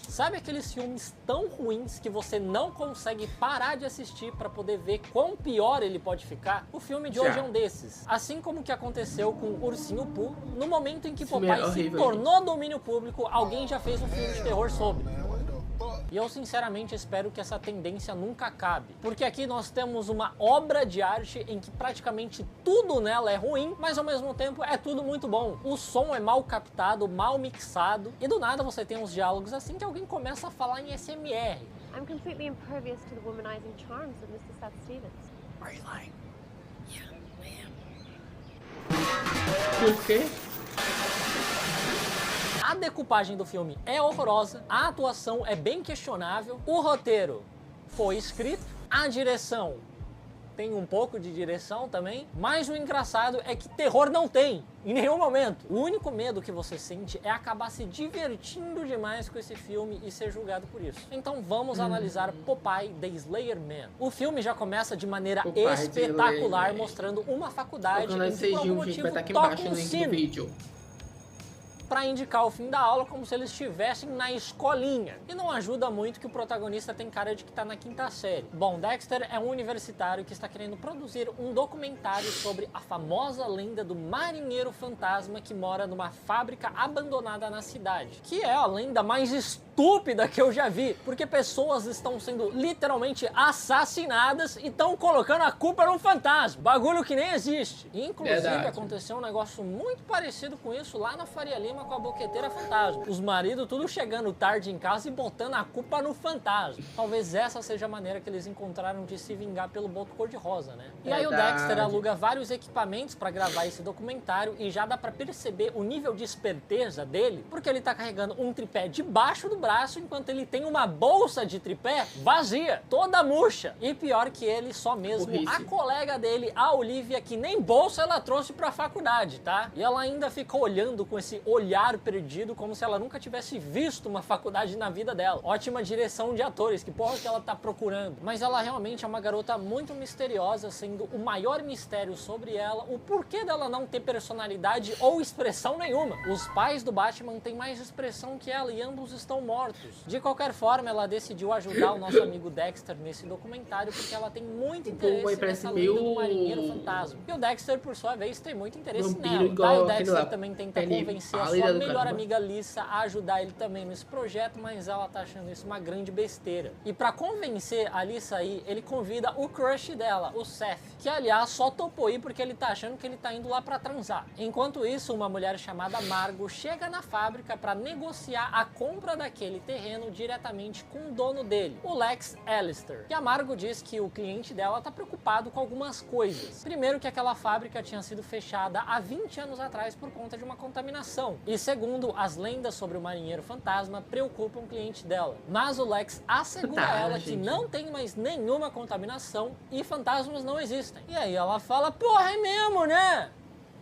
Sabe aqueles filmes tão ruins que você não consegue parar de assistir para poder ver quão pior ele pode ficar? O filme de hoje é um desses. Assim como o que aconteceu com Ursinho Pooh, no momento em que Popeye se tornou domínio público, alguém já fez um filme de terror sobre. E eu sinceramente espero que essa tendência nunca acabe. Porque aqui nós temos uma obra de arte em que praticamente tudo nela é ruim, mas ao mesmo tempo é tudo muito bom. O som é mal captado, mal mixado, e do nada você tem uns diálogos assim que alguém começa a falar em SMR. I'm completely impervious to the womanizing charms of Mr. Seth Stevens. Are you lying? Yeah, I am. Por quê? A decupagem do filme é horrorosa, a atuação é bem questionável, o roteiro foi escrito, a direção tem um pouco de direção também, mas o engraçado é que terror não tem, em nenhum momento. O único medo que você sente é acabar se divertindo demais com esse filme e ser julgado por isso. Então vamos analisar Popeye The Slayer Man. O filme já começa de maneira espetacular, mostrando uma faculdade em que por algum motivo toca um sino para indicar o fim da aula, como se eles estivessem na escolinha. E não ajuda muito que o protagonista tem cara de que tá na quinta série. Bom, Dexter é um universitário que está querendo produzir um documentário sobre a famosa lenda do marinheiro fantasma que mora numa fábrica abandonada na cidade. Que é a lenda mais estúpida que eu já vi, porque pessoas estão sendo literalmente assassinadas e estão colocando a culpa num fantasma. Bagulho que nem existe. E, inclusive, aconteceu um negócio muito parecido com isso lá na Faria Lima com a boqueteira fantasma. Os maridos tudo chegando tarde em casa e botando a culpa no fantasma. Talvez essa seja a maneira que eles encontraram de se vingar pelo boto cor-de-rosa, né? E aí o Dexter aluga vários equipamentos para gravar esse documentário e já dá para perceber o nível de esperteza dele, porque ele tá carregando um tripé debaixo do braço enquanto ele tem uma bolsa de tripé vazia, toda murcha. E pior que ele, só mesmo a colega dele, a Olivia, que nem bolsa ela trouxe pra faculdade, tá? E ela ainda ficou olhando com esse olhar perdido, como se ela nunca tivesse visto uma faculdade na vida dela. Ótima direção de atores, que porra que ela tá procurando. Mas ela realmente é uma garota muito misteriosa, sendo o maior mistério sobre ela o porquê dela não ter personalidade ou expressão nenhuma. Os pais do Batman têm mais expressão que ela e ambos estão mortos. De qualquer forma, ela decidiu ajudar o nosso amigo Dexter nesse documentário porque ela tem muito interesse nessa lenda do marinheiro fantasma. E o Dexter, por sua vez, tem muito interesse nela. Tá? O Dexter também tenta convencer a sua melhor amiga Lisa a ajudar ele também nesse projeto, mas ela tá achando isso uma grande besteira. E pra convencer a Lisa aí, ele convida o crush dela, o Seth, que aliás só topou ir porque ele tá achando que ele tá indo lá pra transar. Enquanto isso, uma mulher chamada Margo chega na fábrica pra negociar a compra daquele terreno diretamente com o dono dele, o Lex Allister. E a Margo diz que o cliente dela tá preocupado com algumas coisas. Primeiro, que aquela fábrica tinha sido fechada há 20 anos atrás por conta de uma contaminação. E segundo, as lendas sobre o marinheiro fantasma preocupam o cliente dela. Mas o Lex assegura ela que não tem mais nenhuma contaminação e fantasmas não existem. E aí ela fala, porra, é mesmo, né?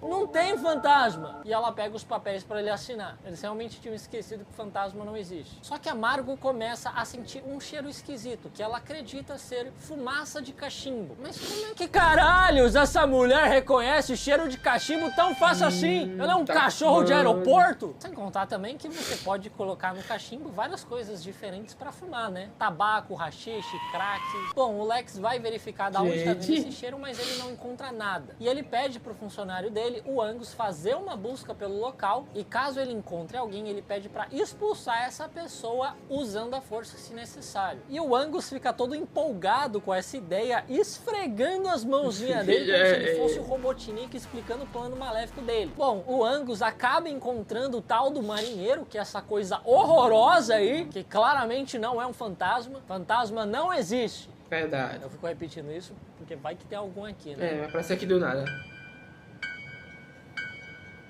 Não tem fantasma! E ela pega os papéis para ele assinar. Eles realmente tinham esquecido que fantasma não existe. Só que a Margo começa a sentir um cheiro esquisito, que ela acredita ser fumaça de cachimbo. Mas como é que caralhos essa mulher reconhece cheiro de cachimbo tão fácil assim? Ela é um cachorro de aeroporto? Sem contar também que você pode colocar no cachimbo várias coisas diferentes para fumar, né? Tabaco, haxixe, crack. Bom, o Lex vai verificar da onde está vindo esse cheiro, mas ele não encontra nada. E ele pede pro funcionário dele, o Angus, fazer uma busca pelo local e caso ele encontre alguém, ele pede para expulsar essa pessoa usando a força se necessário. E o Angus fica todo empolgado com essa ideia, esfregando as mãozinhas dele como se ele fosse o Robotnik explicando o plano maléfico dele. Bom, o Angus acaba encontrando o tal do marinheiro, que é essa coisa horrorosa aí, que claramente não é um fantasma. Fantasma não existe. Verdade. Eu fico repetindo isso porque vai que tem algum aqui, né? Vai aparecer aqui do nada.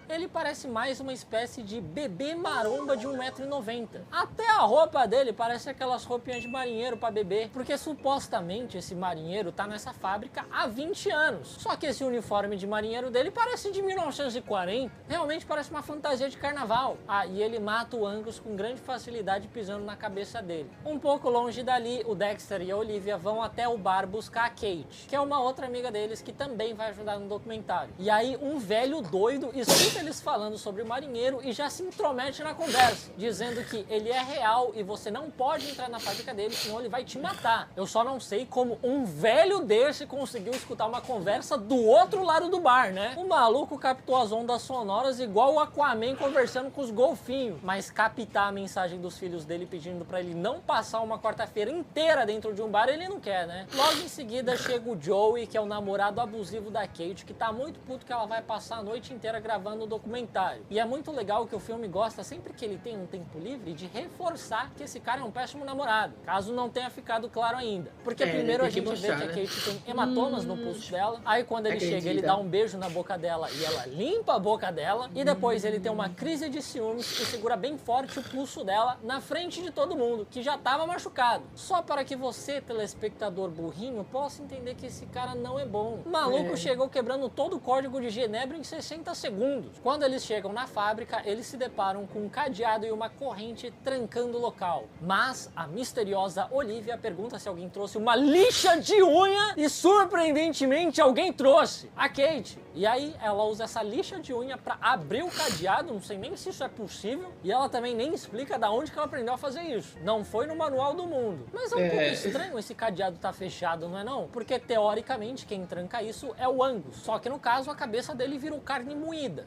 Ele parece mais uma espécie de bebê maromba de 1,90 m. Até a roupa dele parece aquelas roupinhas de marinheiro para bebê, porque supostamente esse marinheiro tá nessa fábrica há 20 anos. Só que esse uniforme de marinheiro dele parece de 1940, realmente parece uma fantasia de carnaval. Ah, e ele mata o Angus com grande facilidade pisando na cabeça dele. Um pouco longe dali, o Dexter e a Olivia vão até o bar buscar a Kate, que é uma outra amiga deles que também vai ajudar no documentário. E aí um velho doido e super eles falando sobre o marinheiro e já se intromete na conversa, dizendo que ele é real e você não pode entrar na fábrica dele, senão ele vai te matar. Eu só não sei como um velho desse conseguiu escutar uma conversa do outro lado do bar, né? O maluco captou as ondas sonoras igual o Aquaman conversando com os golfinhos, mas captar a mensagem dos filhos dele pedindo pra ele não passar uma quarta-feira inteira dentro de um bar, ele não quer, né? Logo em seguida chega o Joey, que é o namorado abusivo da Kate, que tá muito puto que ela vai passar a noite inteira gravando o documentário. E é muito legal que o filme gosta, sempre que ele tem um tempo livre, de reforçar que esse cara é um péssimo namorado, caso não tenha ficado claro ainda. Porque primeiro a gente vê que a Kate tem hematomas no pulso dela, aí quando ele chega, ele dá um beijo na boca dela e ela limpa a boca dela, e depois ele tem uma crise de ciúmes e segura bem forte o pulso dela na frente de todo mundo, que já tava machucado. Só para que você, telespectador burrinho, possa entender que esse cara não é bom. O maluco chegou quebrando todo o código de Genebra em 60 segundos. Quando eles chegam na fábrica, eles se deparam com um cadeado e uma corrente trancando o local. Mas a misteriosa Olivia pergunta se alguém trouxe uma lixa de unha e, surpreendentemente, alguém trouxe a Kate. E aí ela usa essa lixa de unha para abrir o cadeado, não sei nem se isso é possível, e ela também nem explica da onde que ela aprendeu a fazer isso. Não foi no manual do mundo. Mas é um pouco estranho esse cadeado tá fechado, não é não? Porque teoricamente quem tranca isso é o Angus. Só que no caso a cabeça dele virou carne moída.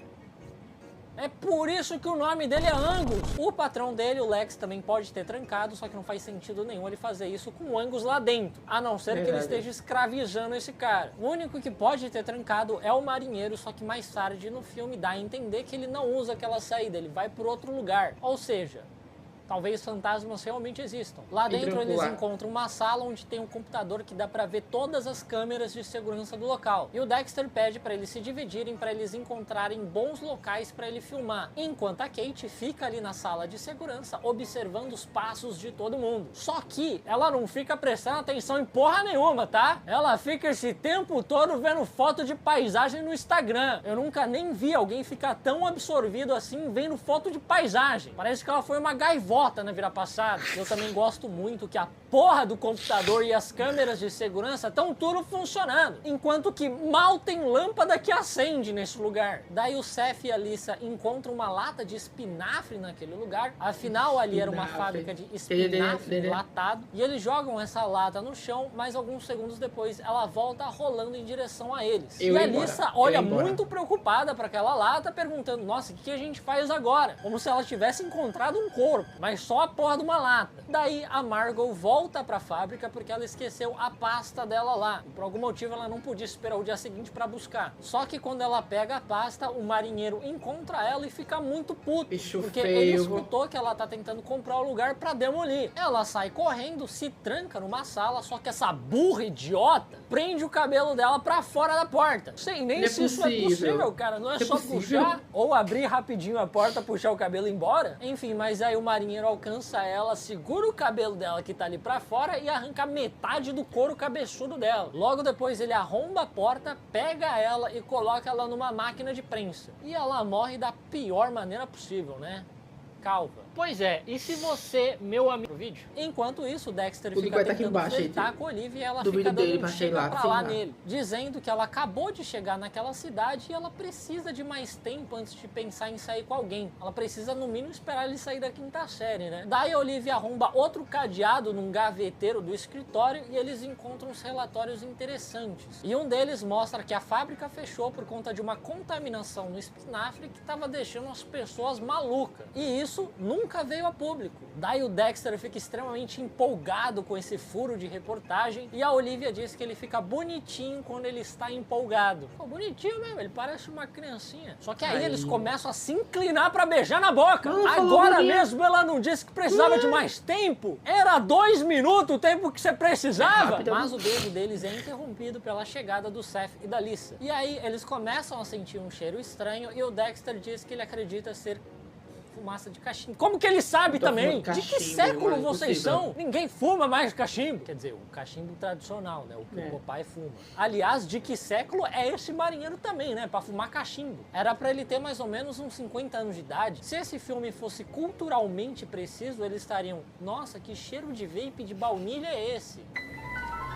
É por isso que o nome dele é Angus. O patrão dele, o Lex, também pode ter trancado, só que não faz sentido nenhum ele fazer isso com o Angus lá dentro, a não ser que ele esteja escravizando esse cara. O único que pode ter trancado é o marinheiro, só que mais tarde no filme dá a entender que ele não usa aquela saída, ele vai por outro lugar. Ou seja, talvez fantasmas realmente existam. Lá dentro eles encontram uma sala onde tem um computador que dá pra ver todas as câmeras de segurança do local. E o Dexter pede pra eles se dividirem pra eles encontrarem bons locais pra ele filmar. Enquanto a Kate fica ali na sala de segurança observando os passos de todo mundo. Só que ela não fica prestando atenção em porra nenhuma, tá? Ela fica esse tempo todo vendo foto de paisagem no Instagram. Eu nunca nem vi alguém ficar tão absorvido assim vendo foto de paisagem. Parece que ela foi uma gaivota na vida passada. Eu também gosto muito que a porra do computador e as câmeras de segurança estão tudo funcionando, enquanto que mal tem lâmpada que acende nesse lugar. Daí o Seth e a Lisa encontram uma lata de espinafre naquele lugar, afinal ali era uma fábrica de espinafre enlatado, e eles jogam essa lata no chão, mas alguns segundos depois ela volta rolando em direção a eles. E a Lisa olha muito preocupada para aquela lata, perguntando, nossa, o que a gente faz agora? Como se ela tivesse encontrado um corpo, mas só a porra de uma lata. Daí a Margot volta pra fábrica porque ela esqueceu a pasta dela lá. E por algum motivo ela não podia esperar o dia seguinte pra buscar. Só que quando ela pega a pasta, o marinheiro encontra ela e fica muito puto. Porque ele escutou que ela tá tentando comprar o lugar pra demolir. Ela sai correndo, se tranca numa sala, só que essa burra idiota prende o cabelo dela pra fora da porta. Sei nem se isso é possível, cara. Não é só puxar ou abrir rapidinho a porta, puxar o cabelo e ir embora. Enfim, mas aí o marinheiro alcança ela, segura o cabelo dela que tá ali pra fora e arranca metade do couro cabeçudo dela. Logo depois ele arromba a porta, pega ela e coloca ela numa máquina de prensa. E ela morre da pior maneira possível, né? Calva. Pois é, e se você, meu amigo, vídeo? Enquanto isso, o Dexter fica tentando flertar com a Olivia e ela fica dando um chega pra lá nele, dizendo que ela acabou de chegar naquela cidade e ela precisa de mais tempo antes de pensar em sair com alguém. Ela precisa, no mínimo, esperar ele sair da quinta série, né? Daí a Olivia arromba outro cadeado num gaveteiro do escritório e eles encontram uns relatórios interessantes. E um deles mostra que a fábrica fechou por conta de uma contaminação no espinafre que estava deixando as pessoas malucas. E isso nunca veio a público. Daí o Dexter fica extremamente empolgado com esse furo de reportagem e a Olivia diz que ele fica bonitinho quando ele está empolgado. Pô, bonitinho mesmo, ele parece uma criancinha. Só que aí eles começam a se inclinar pra beijar na boca. Agora mesmo ela não disse que precisava de mais tempo? Era 2 minutos o tempo que você precisava? Mas o beijo deles é interrompido pela chegada do Seth e da Lisa. E aí eles começam a sentir um cheiro estranho e o Dexter diz que ele acredita ser fumaça de cachimbo. Como que ele sabe também? De que século vocês são? Ninguém fuma mais cachimbo. Quer dizer, o cachimbo tradicional, né? O que o meu pai fuma. Aliás, de que século é esse marinheiro também, né? Pra fumar cachimbo. Era pra ele ter mais ou menos uns 50 anos de idade. Se esse filme fosse culturalmente preciso, eles estariam, nossa, que cheiro de vape de baunilha é esse?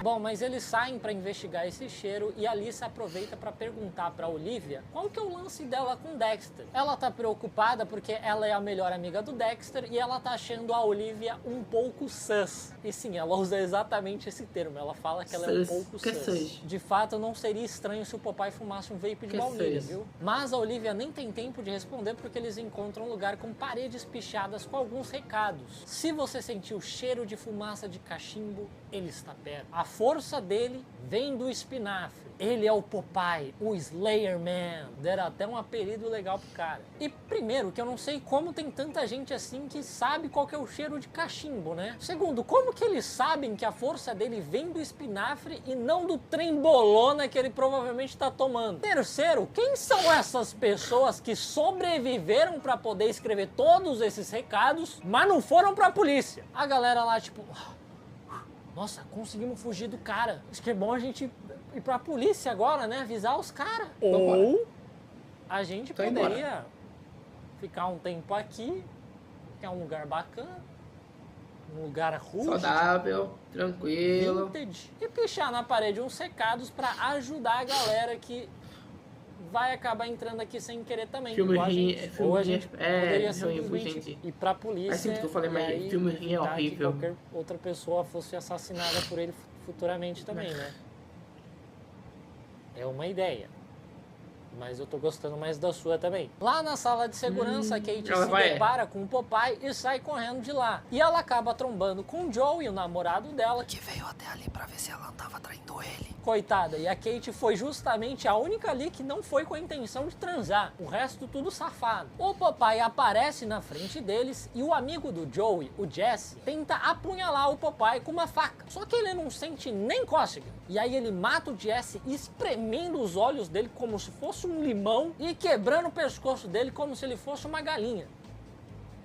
Bom, mas eles saem pra investigar esse cheiro e a Lisa aproveita pra perguntar pra Olivia qual que é o lance dela com Dexter. Ela tá preocupada porque ela é a melhor amiga do Dexter e ela tá achando a Olivia um pouco sus. E sim, ela usa exatamente esse termo. Ela fala que ela é um pouco sus. De fato, não seria estranho se o Popeye fumasse um vape de baunilha, viu? Mas a Olivia nem tem tempo de responder porque eles encontram um lugar com paredes pichadas com alguns recados. Se você sentir o cheiro de fumaça de cachimbo, ele está perto. A força dele vem do espinafre. Ele é o Popeye, o Slayer Man. Deram até um apelido legal pro cara. E primeiro, que eu não sei como tem tanta gente assim que sabe qual que é o cheiro de cachimbo, né? Segundo, como que eles sabem que a força dele vem do espinafre e não do trembolona que ele provavelmente tá tomando? Terceiro, quem são essas pessoas que sobreviveram pra poder escrever todos esses recados, mas não foram pra polícia? A galera lá, tipo... Nossa, conseguimos fugir do cara. Acho que é bom a gente ir pra polícia agora, né? Avisar os caras. Ou a gente poderia ficar um tempo aqui, que é um lugar bacana, um lugar rústico, saudável, tranquilo, vintage, e pichar na parede uns recados pra ajudar a galera que vai acabar entrando aqui sem querer também. Filme Ou a ruim, gente poderia simplesmente gente. ir pra polícia. Assim que eu falei, mas aí filme ruim é evitar que horrível. qualquer outra pessoa fosse assassinada por ele futuramente também, né? É uma ideia. Mas eu tô gostando mais da sua também. Lá na sala de segurança, a Kate se depara com o Popeye e sai correndo de lá. E ela acaba trombando com o Joey, o namorado dela, que veio até ali pra ver se ela não tava traindo ele. Coitada, e a Kate foi justamente a única ali que não foi com a intenção de transar. O resto tudo safado. O Popeye aparece na frente deles e o amigo do Joey, o Jesse, tenta apunhalar o Popeye com uma faca. Só que ele não sente nem cócega. E aí ele mata o Jesse espremendo os olhos dele como se fosse um limão e quebrando o pescoço dele como se ele fosse uma galinha.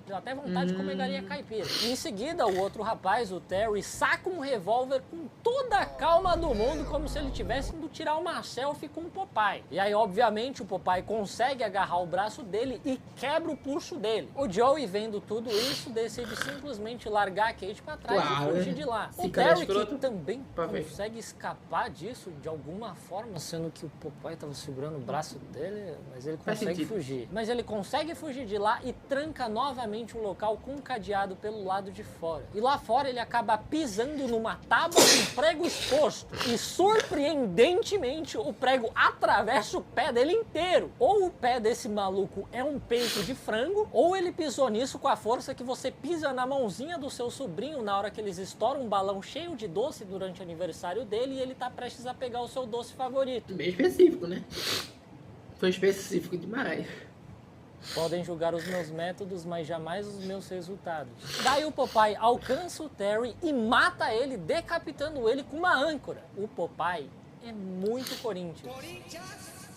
Deu até vontade de comer galinha caipira. E em seguida, o outro rapaz, o Terry, saca um revólver com toda a calma do mundo, como se ele tivesse indo tirar uma selfie com o Popeye. E aí, obviamente, o Popeye consegue agarrar o braço dele e quebra o pulso dele. O Joey, vendo tudo isso, decide simplesmente largar a Kate pra trás e fugir de lá. O Terry, que também consegue escapar disso de alguma forma, sendo que o Popeye tava segurando o braço dele, mas ele consegue fugir. Mas ele consegue fugir de lá e tranca novamente um local com um cadeado pelo lado de fora. E lá fora ele acaba pisando numa tábua com prego exposto. E surpreendentemente o prego atravessa o pé dele inteiro. Ou o pé desse maluco é um peito de frango, ou ele pisou nisso com a força que você pisa na mãozinha do seu sobrinho na hora que eles estouram um balão cheio de doce durante o aniversário dele e ele tá prestes a pegar o seu doce favorito. Bem específico, né? Foi específico demais. Podem julgar os meus métodos, mas jamais os meus resultados. Daí o Popeye alcança o Terry e mata ele, decapitando ele com uma âncora. O Popeye é muito Corinthians.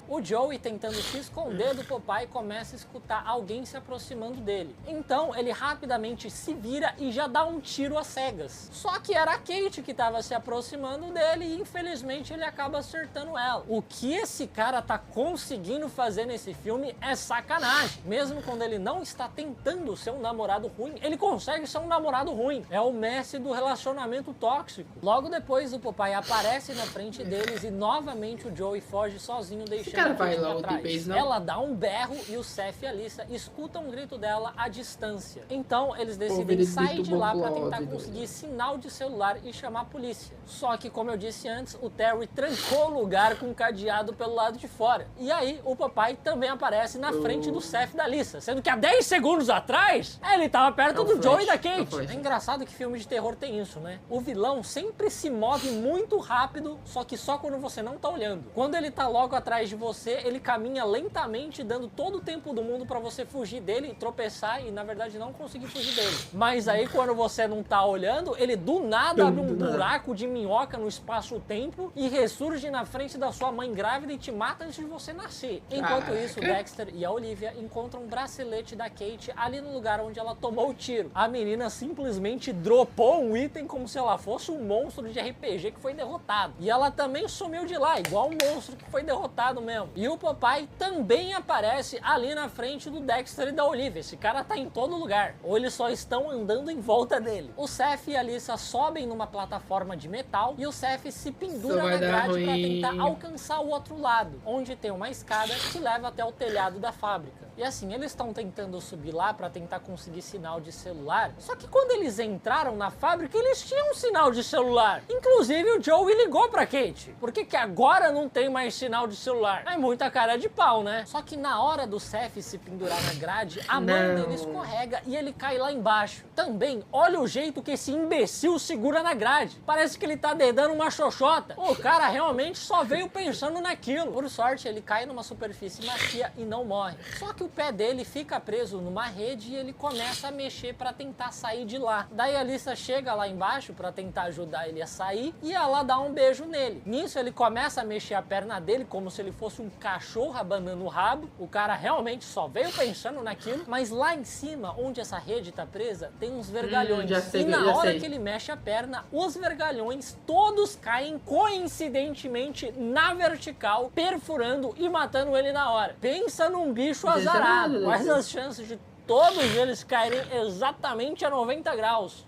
O Joey, tentando se esconder do Popeye, começa a escutar alguém se aproximando dele. Então ele rapidamente se vira e já dá um tiro às cegas. Só que era a Kate que estava se aproximando dele e infelizmente ele acaba acertando ela. O que esse cara tá conseguindo fazer nesse filme é sacanagem. Mesmo quando ele não está tentando ser um namorado ruim, ele consegue ser um namorado ruim. É o Messi do relacionamento tóxico. Logo depois o Popeye aparece na frente deles e novamente o Joey foge sozinho, deixando cara vai logo de vez, não? Ela dá um berro e o Seth e a Lisa escutam um grito dela à distância. Então eles decidem sair de lá para tentar conseguir sinal de celular e chamar a polícia. Só que, como eu disse antes, o Terry trancou o lugar com um cadeado pelo lado de fora. E aí o Popeye também aparece na frente do Seth e da Lisa, sendo que há 10 segundos atrás ele tava perto do Joey e da Kate. É engraçado que filme de terror tem isso, né? O vilão sempre se move muito rápido, só que só quando você não tá olhando. Quando ele tá logo atrás de você, ele caminha lentamente, dando todo o tempo do mundo pra você fugir dele, tropeçar e, na verdade, não conseguir fugir dele. Mas aí, quando você não tá olhando, ele do nada abre um buraco de minhoca no espaço-tempo e ressurge na frente da sua mãe grávida e te mata antes de você nascer. Enquanto isso, o Dexter e a Olivia encontram um bracelete da Kate ali no lugar onde ela tomou o tiro. A menina simplesmente dropou um item como se ela fosse um monstro de RPG que foi derrotado. E ela também sumiu de lá, igual um monstro que foi derrotado mesmo. mesmo. E o Popeye também aparece ali na frente do Dexter e da Olivia. Esse cara tá em todo lugar. Ou eles só estão andando em volta dele. O Seth e a Alyssa sobem numa plataforma de metal e o Seth se pendura na grade pra tentar alcançar o outro lado, onde tem uma escada que leva até o telhado da fábrica. E assim, eles estão tentando subir lá pra tentar conseguir sinal de celular. Só que quando eles entraram na fábrica, eles tinham um sinal de celular. Inclusive o Joey ligou pra Kate. Por que que agora não tem mais sinal de celular? É muita cara de pau, né? Só que na hora do Seth se pendurar na grade, a mão dele escorrega e ele cai lá embaixo. Também, olha o jeito que esse imbecil segura na grade. Parece que ele tá dedando uma xoxota. O cara realmente só veio pensando naquilo. Por sorte, ele cai numa superfície macia e não morre. Só que o pé dele fica preso numa rede e ele começa a mexer pra tentar sair de lá. Daí a Alyssa chega lá embaixo pra tentar ajudar ele a sair e ela dá um beijo nele. Nisso ele começa a mexer a perna dele como se ele fosse um cachorro abanando o rabo. O cara realmente só veio pensando naquilo. Mas lá em cima, onde essa rede tá presa, tem uns vergalhões. E na hora que ele mexe a perna, os vergalhões todos caem coincidentemente na vertical, perfurando e matando ele na hora. Pensa num bicho azarado. Quais as chances de todos eles caírem exatamente a 90 graus?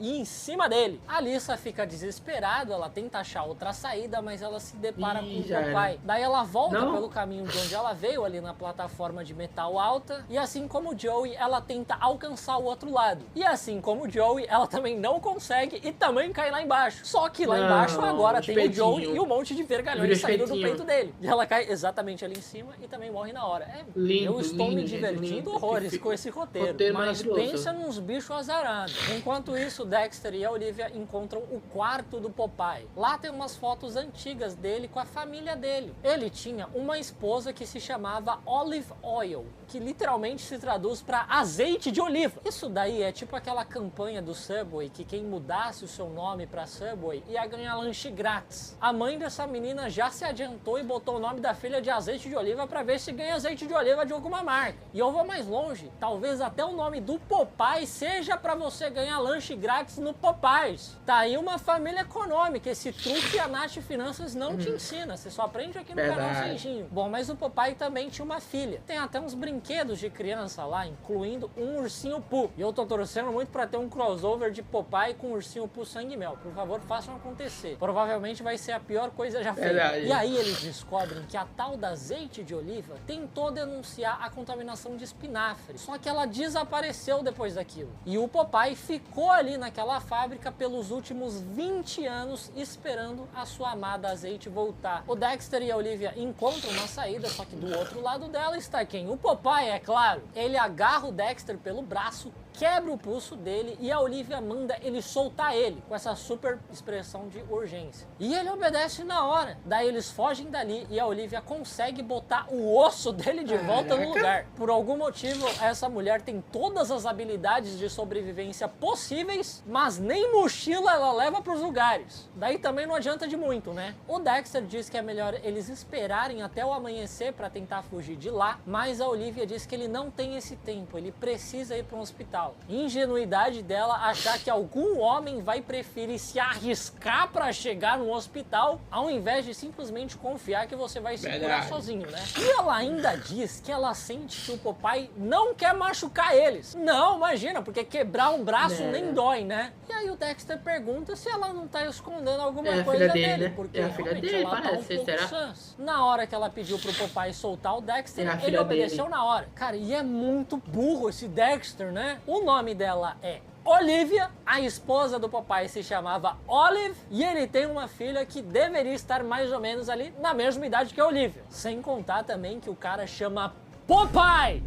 E em cima dele. A Alyssa fica desesperada, ela tenta achar outra saída, mas ela se depara com o Popeye. Daí ela volta pelo caminho de onde ela veio, ali na plataforma de metal alta, e assim como o Joey, ela tenta alcançar o outro lado. E assim como o Joey, ela também não consegue e também cai lá embaixo. Só que lá embaixo agora tem o Joey e um monte de vergalhões saindo do peito dele. E ela cai exatamente ali em cima e também morre na hora. Eu estou me divertindo horrores com esse roteiro, mas pensa nos bichos azarados. Enquanto isso, Dexter e a Olivia encontram o quarto do Popeye. Lá tem umas fotos antigas dele com a família dele. Ele tinha uma esposa que se chamava Olive Oil, que literalmente se traduz para azeite de oliva. Isso daí é tipo aquela campanha do Subway que quem mudasse o seu nome para Subway ia ganhar lanche grátis. A mãe dessa menina já se adiantou e botou o nome da filha de azeite de oliva para ver se ganha azeite de oliva de alguma marca. E eu vou mais longe, talvez até o nome do Popeye seja para você ganhar lanche grátis no Popeyes. Tá aí uma família econômica. Esse truque a Nath Finanças não te ensina. Você só aprende aqui no canal Seijinho. Bom, mas o Popeye também tinha uma filha. Tem até uns brinquedos de criança lá, incluindo um ursinho Pooh. E eu tô torcendo muito pra ter um crossover de Popeye com ursinho Pooh sangue e mel. Por favor, façam acontecer. Provavelmente vai ser a pior coisa já feita. E aí eles descobrem que a tal da azeite de oliva tentou denunciar a contaminação de espinafre. Só que ela desapareceu depois daquilo. E o Popeye ficou ali naquela fábrica pelos últimos 20 anos esperando a sua amada azeite voltar. O Dexter e a Olivia encontram uma saída, só que do outro lado dela está quem? O Popeye, é claro. Ele agarra o Dexter pelo braço, quebra o pulso dele e a Olivia manda ele soltar ele com essa super expressão de urgência. E ele obedece na hora. Daí eles fogem dali e a Olivia consegue botar o osso dele de volta no lugar. Por algum motivo, essa mulher tem todas as habilidades de sobrevivência possíveis, mas nem mochila ela leva para os lugares. Daí também não adianta de muito, né? O Dexter diz que é melhor eles esperarem até o amanhecer para tentar fugir de lá, mas a Olivia diz que ele não tem esse tempo, ele precisa ir para um hospital. Ingenuidade dela achar que algum homem vai preferir se arriscar para chegar no hospital ao invés de simplesmente confiar que você vai se curar sozinho, né? E ela ainda diz que ela sente que o Popeye não quer machucar eles. Não, imagina, porque quebrar um braço nem dói, né? E aí o Dexter pergunta se ela não tá escondendo alguma coisa dele, porque a filha dele, ela tá um pouco sãs. Na hora que ela pediu pro Popeye soltar o Dexter, ele obedeceu na hora. Cara, e é muito burro esse Dexter, né? O nome dela é Olivia, a esposa do Popeye se chamava Olive e ele tem uma filha que deveria estar mais ou menos ali na mesma idade que a Olivia. Sem contar também que o cara chama Popeye.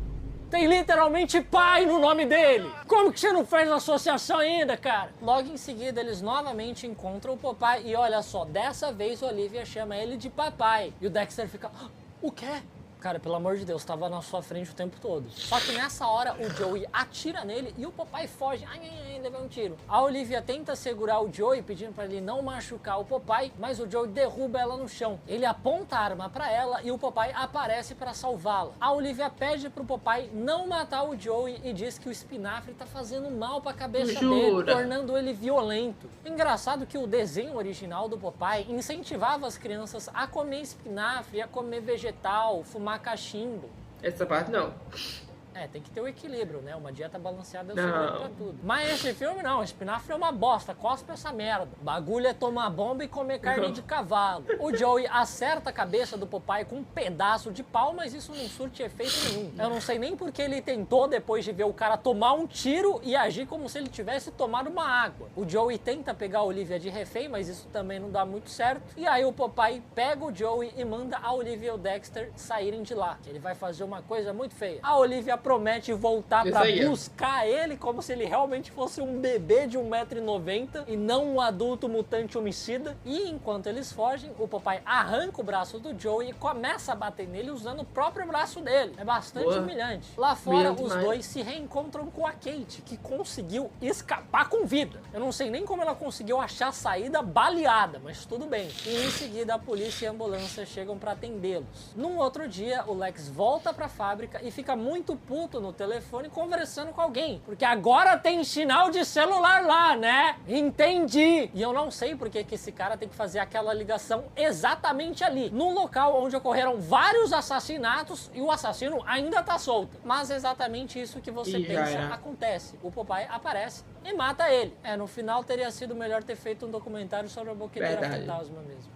Tem literalmente pai no nome dele. Como que você não fez associação ainda, cara? Logo em seguida, eles novamente encontram o Popeye e olha só, dessa vez a Olivia chama ele de papai. E o Dexter fica, o quê? Cara, pelo amor de Deus, tava na sua frente o tempo todo. Só que nessa hora o Joey atira nele e o Popeye foge. Ai, levou um tiro. A Olivia tenta segurar o Joey, pedindo pra ele não machucar o Popeye, mas o Joey derruba ela no chão. Ele aponta a arma pra ela e o Popeye aparece pra salvá-la. A Olivia pede pro Popeye não matar o Joey e diz que o espinafre tá fazendo mal pra cabeça dele, tornando ele violento. Engraçado que o desenho original do Popeye incentivava as crianças a comer espinafre, a comer vegetal, fumar cachimbo. Essa parte não. É, tem que ter o equilíbrio, né? Uma dieta balanceada é o Não. segredo pra tudo. Mas esse filme não, espinafre é uma bosta, cospe essa merda. O bagulho é tomar bomba e comer carne de cavalo. O Joey acerta a cabeça do Popeye com um pedaço de pau, mas isso não surte efeito nenhum. Eu não sei nem porque ele tentou, depois de ver o cara tomar um tiro e agir como se ele tivesse tomado uma água. O Joey tenta pegar a Olivia de refém, mas isso também não dá muito certo. E aí o Popeye pega o Joey e manda a Olivia e o Dexter saírem de lá. Ele vai fazer uma coisa muito feia. A Olivia promete voltar pra buscar ele como se ele realmente fosse um bebê de 1,90 m e não um adulto mutante homicida. E enquanto eles fogem, o Popeye arranca o braço do Joey e começa a bater nele usando o próprio braço dele. É bastante humilhante. Lá fora, os dois se reencontram com a Kate, que conseguiu escapar com vida. Eu não sei nem como ela conseguiu achar a saída baleada, mas tudo bem. E em seguida, a polícia e a ambulância chegam pra atendê-los. Num outro dia, o Lex volta pra fábrica e fica muito puto no telefone conversando com alguém, porque agora tem sinal de celular lá, né? Entendi! E eu não sei porque que esse cara tem que fazer aquela ligação exatamente ali, num local onde ocorreram vários assassinatos e o assassino ainda tá solto. Mas é exatamente isso que você pensa acontece. O Popeye aparece e mata ele. No final teria sido melhor ter feito um documentário sobre a Boqueteira Fantasma mesmo.